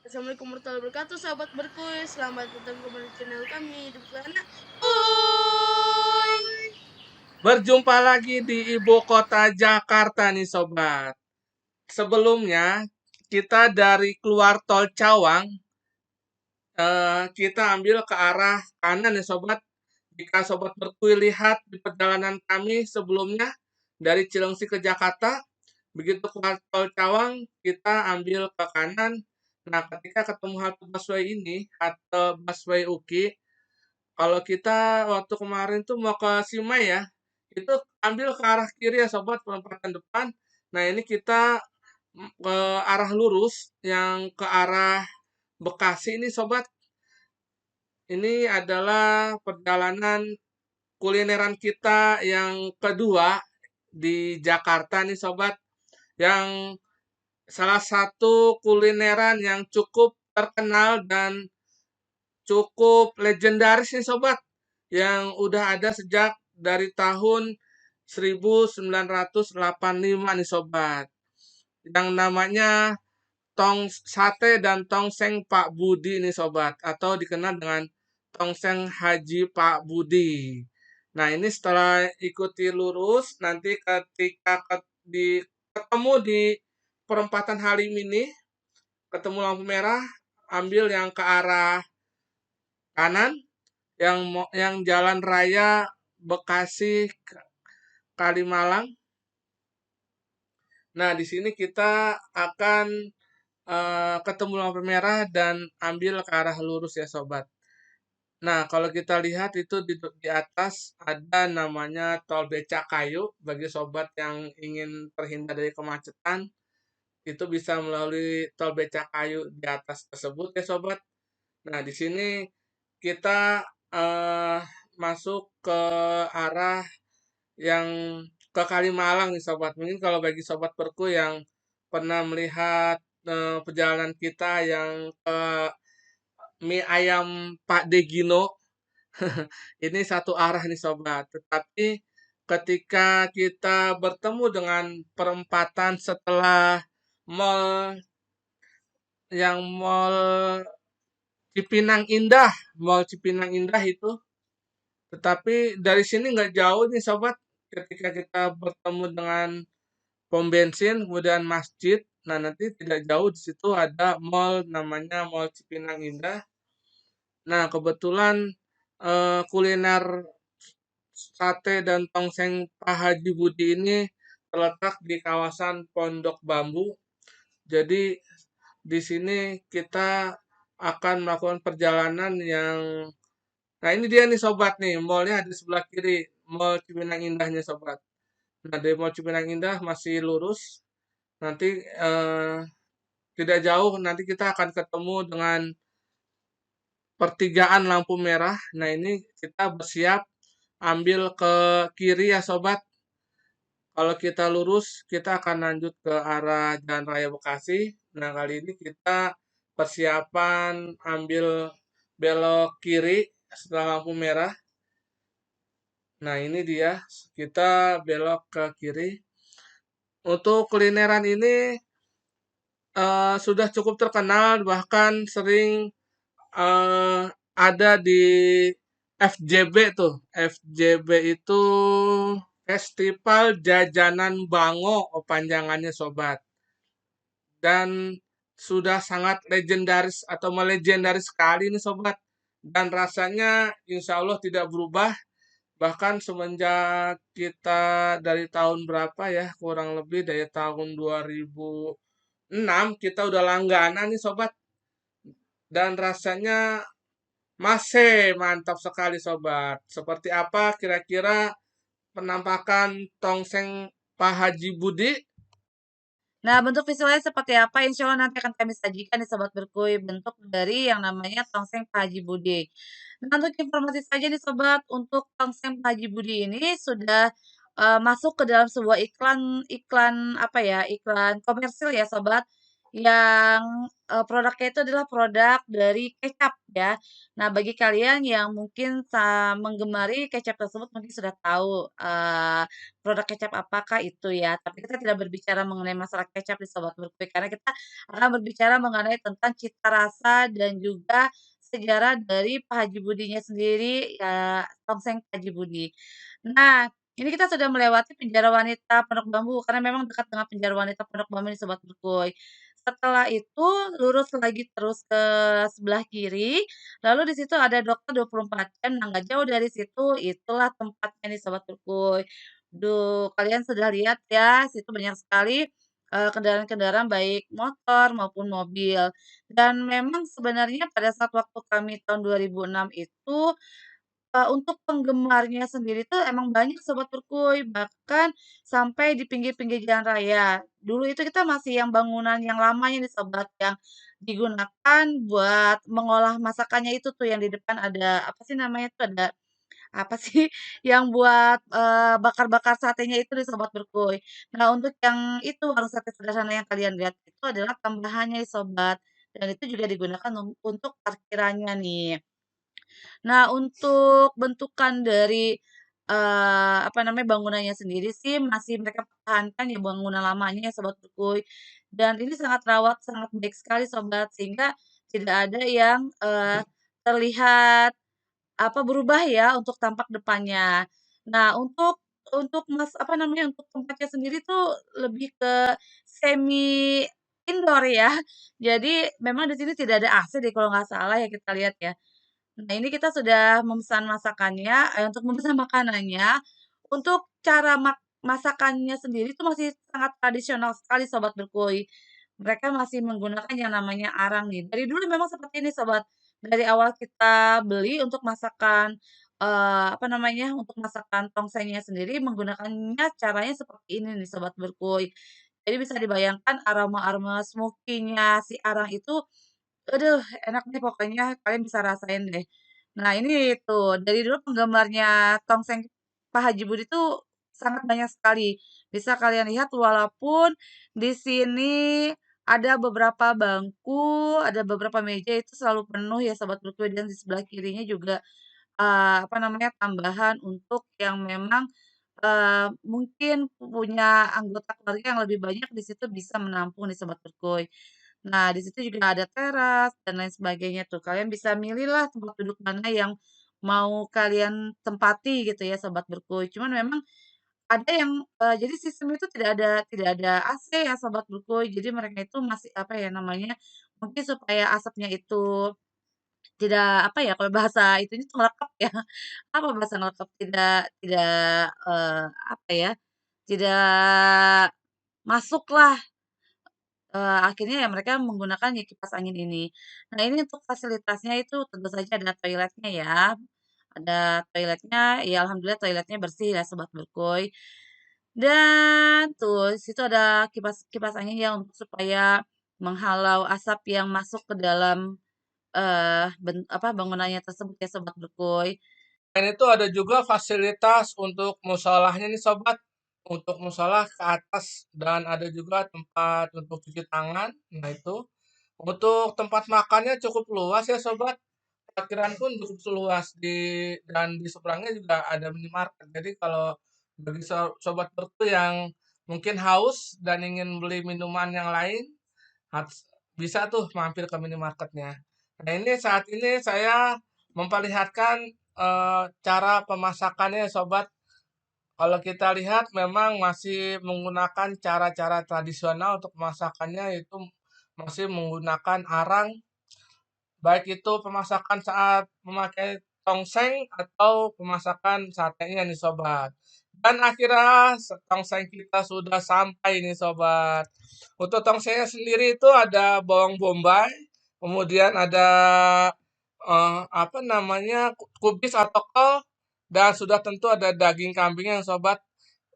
Assalamualaikum warahmatullahi wabarakatuh, sahabat berkuy. Selamat datang kembali di channel kami di sana. Uy. Berjumpa lagi di ibu kota Jakarta nih sobat. Sebelumnya kita dari keluar tol Cawang, kita ambil ke arah kanan ya sobat. Jika sobat berkuy lihat di perjalanan kami sebelumnya dari Cilengsi ke Jakarta, begitu keluar tol Cawang kita ambil ke kanan. Nah, ketika ketemu halte busway ini, halte busway UKI, kalau kita waktu kemarin tuh mau ke Simei ya, itu ambil ke arah kiri ya sobat, perempatan depan. Nah, ini kita ke arah lurus yang ke arah Bekasi ini sobat. Ini adalah perjalanan kulineran kita yang kedua di Jakarta nih sobat. Yang salah satu kulineran yang cukup terkenal dan cukup legendaris nih sobat, yang udah ada sejak dari tahun 1985 nih sobat, yang namanya sate dan tongseng Pak Budi nih sobat, atau dikenal dengan tongseng Haji Pak Budi. Nah, ini setelah ikuti lurus, nanti ketika ketemu di perempatan Halim ini, ketemu lampu merah, ambil yang ke arah kanan, yang jalan raya Bekasi Kalimalang. Nah, di sini kita akan ketemu lampu merah dan ambil ke arah lurus ya sobat. Nah, kalau kita lihat itu di atas ada namanya tol Becakayu. Bagi sobat yang ingin terhindar dari kemacetan, itu bisa melalui tol Becakayu di atas tersebut ya sobat. Nah, di sini kita eh, masuk ke arah yang ke Kalimalang nih sobat. Mungkin kalau bagi sobat perku yang pernah melihat perjalanan kita yang ke mie ayam Pak Degino, ini satu arah nih sobat. Tetapi ketika kita bertemu dengan perempatan setelah mall mall Cipinang Indah, mall Cipinang Indah itu. Tetapi dari sini nggak jauh nih sobat. Ketika kita bertemu dengan pom bensin, kemudian masjid. Nah, nanti tidak jauh di situ ada mall namanya Mall Cipinang Indah. Nah, kebetulan kuliner sate dan tongseng Pak Haji Budi ini terletak di kawasan Pondok Bambu. Jadi di sini kita akan melakukan perjalanan yang nah ini dia nih sobat nih, mallnya di sebelah kiri, Mall Cipinang Indahnya sobat. Nah, dari Mall Cipinang Indah masih lurus. Nanti tidak jauh nanti kita akan ketemu dengan pertigaan lampu merah. Nah, ini kita bersiap ambil ke kiri ya sobat. Kalau kita lurus, kita akan lanjut ke arah Jalan Raya Bekasi. Nah, kali ini kita persiapan ambil belok kiri setelah lampu merah. Nah, ini dia. Kita belok ke kiri. Untuk kulineran ini sudah cukup terkenal, bahkan sering ada di FJB tuh. FJB itu Festival Jajanan Bango, panjangannya sobat. Dan sudah sangat legendaris atau melegendaris sekali nih sobat. Dan rasanya insya Allah tidak berubah. Bahkan semenjak kita dari tahun berapa ya, kurang lebih dari tahun 2006 kita udah langganan nih sobat. Dan rasanya masih mantap sekali sobat. Seperti apa kira-kira penampakan tongseng Pak Haji Budi? Nah, bentuk visualnya seperti apa? Insya Allah nanti akan kami sajikan di Sobat Berkuy bentuk dari yang namanya tongseng Pak Haji Budi. Nah, untuk informasi saja nih Sobat, untuk tongseng Pak Haji Budi ini sudah masuk ke dalam sebuah iklan iklan apa ya? Iklan komersil ya Sobat yang, produknya itu adalah produk dari kecap ya. Nah, bagi kalian yang mungkin menggemari kecap tersebut mungkin sudah tahu, produk kecap apakah itu ya. Tapi kita tidak berbicara mengenai masalah kecap di Sobat Berkuy, karena kita akan berbicara mengenai tentang cita rasa dan juga sejarah dari Pak Haji Budinya sendiri, ya, tongseng Pak Haji Budi. Nah, ini kita sudah melewati Penjara Wanita Pondok Bambu, karena memang dekat dengan Penjara Wanita Pondok Bambu nih Sobat Berkuy. Setelah itu lurus lagi terus ke sebelah kiri, lalu di situ ada Dokter 24 jam. Nah, nggak jauh dari situ, itulah tempatnya nih Sobat Berkuy. Duh, kalian sudah lihat ya, situ banyak sekali, kendaraan-kendaraan baik motor maupun mobil. Dan memang sebenarnya pada saat waktu kami tahun 2006 itu, untuk penggemarnya sendiri tuh emang banyak Sobat Berkuy, bahkan sampai di pinggir-pinggir jalan raya. Dulu itu kita masih yang bangunan yang lamanya nih Sobat, yang digunakan buat mengolah masakannya itu tuh yang di depan ada, apa sih namanya tuh, ada apa sih, yang buat, bakar-bakar satenya itu nih Sobat Berkuy. Nah, untuk yang itu warung sate sederhana yang kalian lihat itu adalah tambahannya nih Sobat, dan itu juga digunakan untuk parkirannya nih. Nah, untuk bentukan dari, apa namanya, bangunannya sendiri sih masih mereka pertahankan ya bangunan lamanya ya Sobat Berkuy, dan ini sangat rawat, sangat baik sekali Sobat, sehingga tidak ada yang, terlihat, apa, berubah ya untuk tampak depannya. Nah, untuk apa namanya, untuk tempatnya sendiri tuh lebih ke semi indoor ya. Jadi memang di sini tidak ada AC deh kalau nggak salah ya kita lihat ya. Nah, ini kita sudah memesan masakannya, untuk memesan makanannya, untuk cara masakannya sendiri itu masih sangat tradisional sekali Sobat Berkuy. Mereka masih menggunakan yang namanya arang nih. Dari dulu memang seperti ini Sobat, dari awal kita beli untuk masakan, apa namanya, untuk masakan tongsengnya sendiri menggunakannya caranya seperti ini nih Sobat Berkuy. Jadi bisa dibayangkan aroma-aroma smoky-nya si arang itu, aduh, enak deh pokoknya, kalian bisa rasain deh. Nah, ini tuh, dari dulu penggemarnya tongseng Pak Haji Budi tuh sangat banyak sekali. Bisa kalian lihat walaupun di sini ada beberapa bangku, ada beberapa meja itu selalu penuh ya Sobat Berkuy, dan di sebelah kirinya juga, apa namanya, tambahan untuk yang memang, mungkin punya anggota keluarga yang lebih banyak di situ bisa menampung nih Sobat Berkuy. Nah, di situ juga ada teras dan lain sebagainya tuh. Kalian bisa milihlah tempat duduk mana yang mau kalian tempati gitu ya, Sobat Berkuy. Cuman memang ada yang, jadi sistem itu tidak ada AC ya, Sobat Berkuy. Jadi mereka itu masih, apa ya namanya, mungkin supaya asapnya itu tidak, apa ya, kalau bahasa itunya tuh ngerekep ya. Apa bahasa ngerekep? Tidak, apa ya, tidak masuklah. Akhirnya ya mereka menggunakan ya kipas angin ini. Nah, ini untuk fasilitasnya itu tentu saja ada toiletnya ya. Ada toiletnya, ya alhamdulillah toiletnya bersih ya Sobat Berkuy. Dan tuh di situ ada kipas kipas angin yang untuk supaya menghalau asap yang masuk ke dalam, apa, bangunannya tersebut ya Sobat Berkuy. Selain itu ada juga fasilitas untuk musolahnya nih Sobat, untuk musola ke atas dan ada juga tempat untuk cuci tangan. Nah itu, untuk tempat makannya cukup luas ya Sobat. Parkiran pun cukup luas dan di seberangnya juga ada minimarket. Jadi kalau bagi sobat Berku yang mungkin haus dan ingin beli minuman yang lain, bisa tuh mampir ke minimarketnya. Nah ini saat ini saya memperlihatkan cara pemasakannya sobat. Kalau kita lihat memang masih menggunakan cara-cara tradisional untuk pemasakannya, yaitu masih menggunakan arang, baik itu pemasakan saat memakai tongseng atau pemasakan satenya nih sobat. Dan akhirnya tongseng kita sudah sampai nih sobat. Untuk tongsengnya sendiri itu ada bawang bombay, kemudian ada apa namanya kubis atau kol, dan sudah tentu ada daging kambing yang sobat.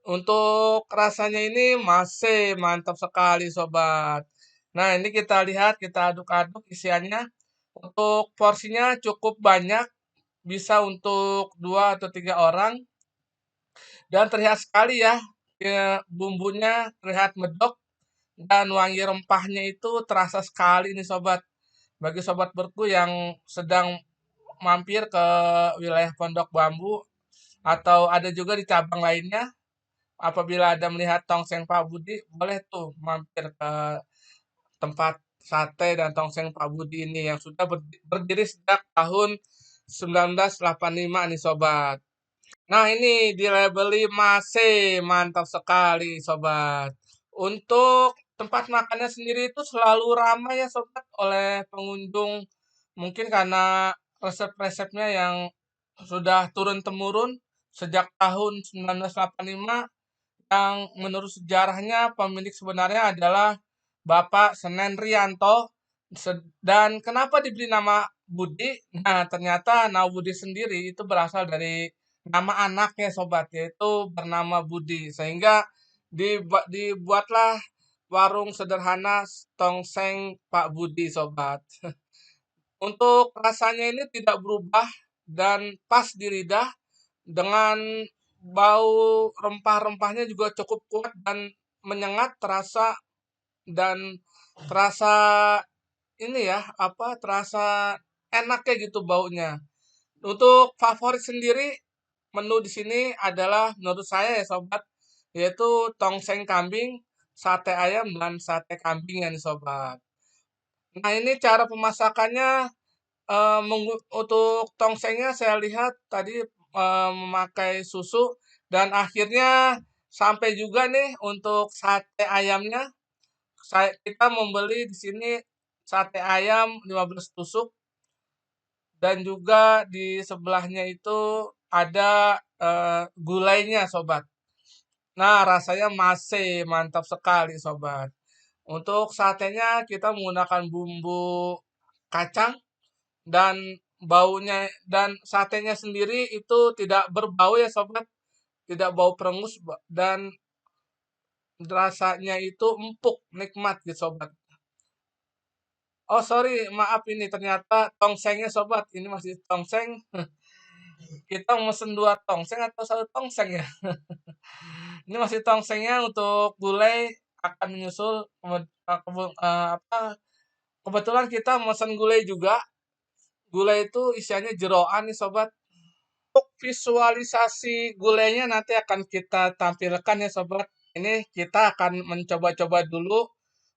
Untuk rasanya ini masih mantap sekali sobat. Nah ini kita lihat, kita aduk-aduk isiannya. Untuk porsinya cukup banyak, bisa untuk 2 atau 3 orang. Dan terlihat sekali ya, bumbunya terlihat medok dan wangi rempahnya itu terasa sekali nih sobat. Bagi sobat berku yang sedang mampir ke wilayah Pondok Bambu atau ada juga di cabang lainnya, apabila ada melihat tongseng Pak Budi, boleh tuh mampir ke tempat sate dan tongseng Pak Budi ini yang sudah berdiri sejak tahun 1985 nih sobat. Nah, ini dilabeli masih mantap sekali, sobat. Untuk tempat makannya sendiri itu selalu ramai ya, sobat, oleh pengunjung. Mungkin karena resep-resepnya yang sudah turun-temurun sejak tahun 1985 yang menurut sejarahnya pemilik sebenarnya adalah Bapak Senen Rianto. Dan kenapa diberi nama Budi? Nah, ternyata nama Budi sendiri itu berasal dari nama anaknya sobat, yaitu bernama Budi. Sehingga dibuatlah warung sederhana tongseng Pak Budi sobat. Untuk rasanya ini tidak berubah dan pas di lidah dengan bau rempah-rempahnya juga cukup kuat dan menyengat terasa dan terasa ini ya, apa, terasa enak kayak gitu baunya. Untuk favorit sendiri, menu di sini adalah menurut saya ya sobat, yaitu tongseng kambing, sate ayam, dan sate kambing ya nih sobat. Nah ini cara pemasakannya untuk tongsengnya saya lihat tadi memakai susu dan akhirnya sampai juga nih untuk sate ayamnya. Kita membeli di sini sate ayam 15 tusuk dan juga di sebelahnya itu ada gulainya sobat. Nah, rasanya masih mantap sekali sobat. Untuk satenya kita menggunakan bumbu kacang dan baunya dan satenya sendiri itu tidak berbau ya sobat, tidak bau perengus dan rasanya itu empuk, nikmat gitu sobat. Oh sorry, maaf ini ternyata tongsengnya sobat, ini masih tongseng. Kita mesen 2 tongseng atau 1 tongseng ya? Ini masih tongsengnya untuk gulai akan menyusul apa, kebetulan kita mesen gulai juga. Gulai itu isiannya jeroan nih sobat. Untuk visualisasi gulainya nanti akan kita tampilkan ya sobat. Ini kita akan mencoba-coba dulu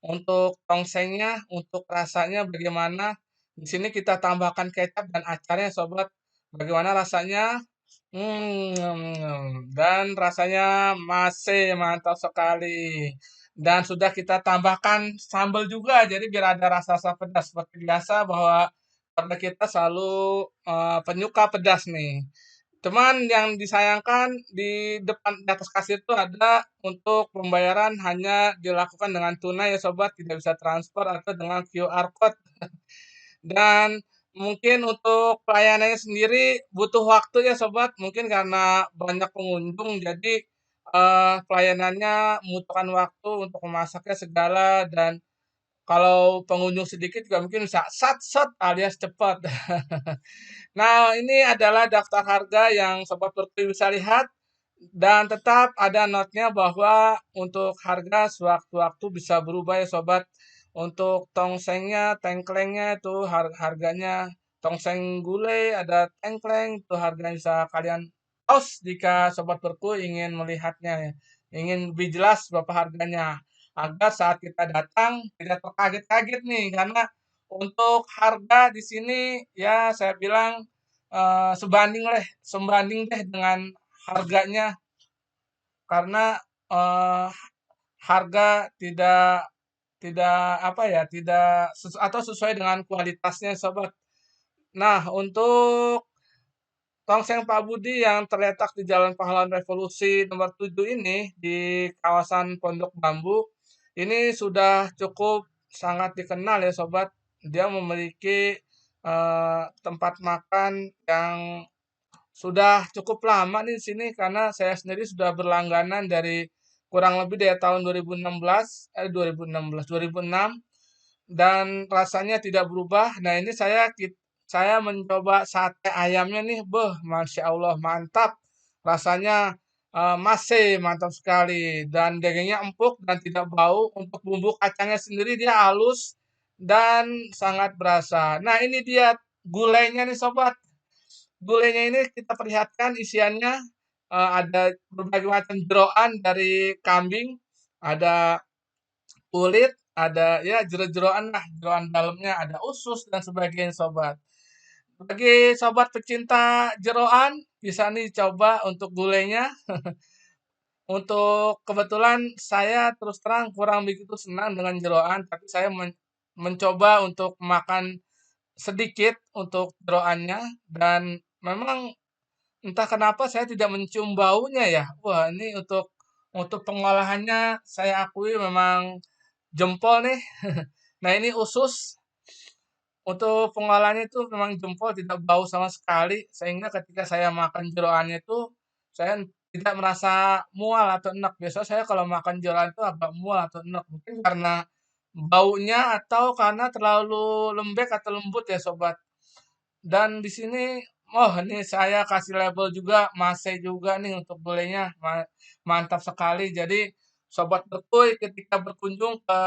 untuk tongsengnya, untuk rasanya bagaimana. Di sini kita tambahkan kecap dan acarnya sobat. Bagaimana rasanya? Dan rasanya masih mantap sekali. Dan sudah kita tambahkan sambal juga, jadi biar ada rasa-rasa pedas. Seperti biasa bahwa karena kita selalu penyuka pedas nih. Cuman yang disayangkan di depan di atas kasir itu ada untuk pembayaran hanya dilakukan dengan tunai ya sobat, tidak bisa transfer atau dengan QR code. Dan mungkin untuk pelayanannya sendiri butuh waktu ya sobat, mungkin karena banyak pengunjung jadi pelayanannya membutuhkan waktu untuk memasaknya segala dan kalau pengunjung sedikit juga mungkin bisa sat-sat alias cepat. Nah, ini adalah daftar harga yang Sobat Berkuy bisa lihat dan tetap ada notnya bahwa untuk harga sewaktu-waktu bisa berubah ya Sobat. Untuk tongsengnya, tengklengnya itu harganya tongseng gulai ada tengkleng itu harganya bisa kalian tos jika Sobat Berkuy ingin melihatnya ya. Ingin lebih jelas berapa harganya agar saat kita datang tidak terkaget-kaget nih karena untuk harga di sini ya saya bilang sebanding deh dengan harganya karena eh, harga tidak tidak apa ya tidak atau sesuai dengan kualitasnya sobat. Nah untuk tongseng Pak Budi yang terletak di Jalan Pahlawan Revolusi nomor 7 ini di kawasan Pondok Bambu ini sudah cukup sangat dikenal ya sobat. Dia memiliki tempat makan yang sudah cukup lama nih di sini karena saya sendiri sudah berlangganan dari kurang lebih dari tahun 2006 dan rasanya tidak berubah. Nah, ini saya mencoba sate ayamnya nih, beh, Masya Allah, mantap. Rasanya Masih mantap sekali dan dagingnya empuk dan tidak bau. Untuk bumbu kacangnya sendiri dia halus dan sangat berasa. Nah, ini dia gulainya nih sobat. Gulainya ini kita perlihatkan isiannya, ada berbagai macam jeroan dari kambing, ada kulit, ada ya jero-jeroan lah, jeroan dalamnya, ada usus dan sebagainya sobat. Bagi sobat pecinta jeroan, bisa nih coba untuk gulainya. Untuk kebetulan saya terus terang kurang begitu senang dengan jeroan, tapi saya mencoba untuk makan sedikit untuk jeroannya dan memang entah kenapa saya tidak mencium baunya ya. Wah, ini untuk pengolahannya saya akui memang jempol nih. Nah, ini usus untuk pengolahannya itu memang jempol tidak bau sama sekali sehingga ketika saya makan jeroannya itu saya tidak merasa mual atau enak. Biasanya saya kalau makan jeroan itu agak mual atau enak. Mungkin karena baunya atau karena terlalu lembek atau lembut ya sobat. Dan di sini, oh ini saya kasih label juga, Mase juga nih untuk gulainya, mantap sekali. Jadi Sobat Berkuy ketika berkunjung ke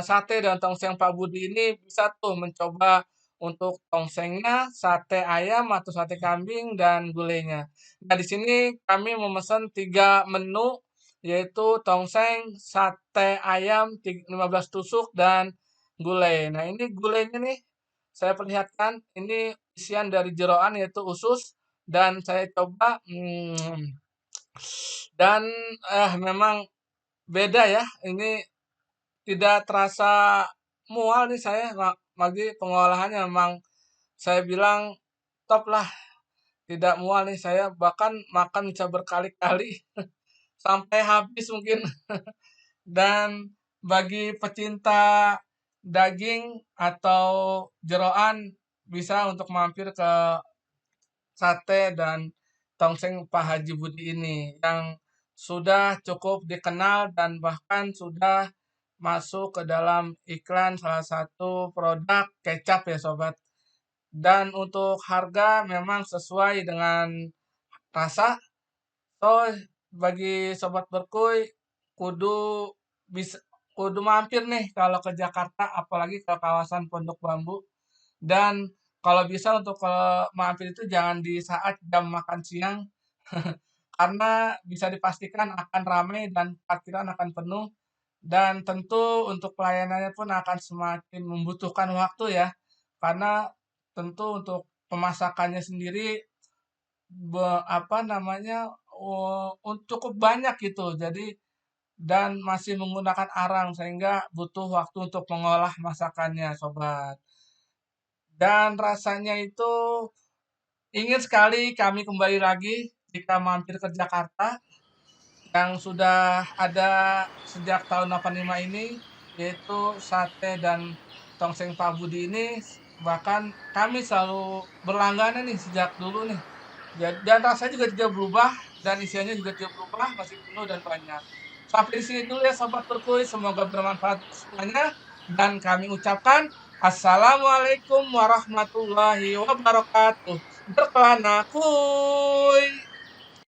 sate dan tongseng Pak Budi ini bisa tuh mencoba untuk tongsengnya, sate ayam atau sate kambing dan gulainya. Nah di sini kami memesan 3 menu yaitu tongseng, sate ayam 15 tusuk dan gulai. Nah ini gulainya nih saya perlihatkan ini isian dari jeroan yaitu usus dan saya coba dan memang beda ya. Ini tidak terasa mual nih saya lagi pengolahannya memang saya bilang top lah, tidak mual nih saya bahkan makan bisa berkali-kali sampai habis mungkin. Dan bagi pecinta daging atau jeroan bisa untuk mampir ke sate dan tongseng Pak Haji Budi ini yang sudah cukup dikenal dan bahkan sudah masuk ke dalam iklan salah satu produk kecap ya sobat. Dan untuk harga memang sesuai dengan rasa. So bagi sobat berkuy kudu bisa kudu mampir nih kalau ke Jakarta apalagi ke kawasan Pondok Bambu. Dan kalau bisa untuk mampir itu jangan di saat jam makan siang karena bisa dipastikan akan ramai dan parkiran akan penuh dan tentu untuk pelayanannya pun akan semakin membutuhkan waktu ya. Karena tentu untuk pemasakannya sendiri apa namanya cukup banyak gitu. Jadi dan masih menggunakan arang sehingga butuh waktu untuk mengolah masakannya sobat. Dan rasanya itu ingin sekali kami kembali lagi jika mampir ke Jakarta yang sudah ada sejak tahun 85 ini, yaitu sate dan tongseng Pak Budi ini, bahkan kami selalu berlangganan nih sejak dulu nih. Dan rasanya juga tidak berubah, dan isiannya juga tidak berubah, masih penuh dan banyak. Sampai di sini dulu ya Sobat Berkuy, semoga bermanfaat semuanya. Dan kami ucapkan Assalamualaikum warahmatullahi wabarakatuh. Berkelana kuy.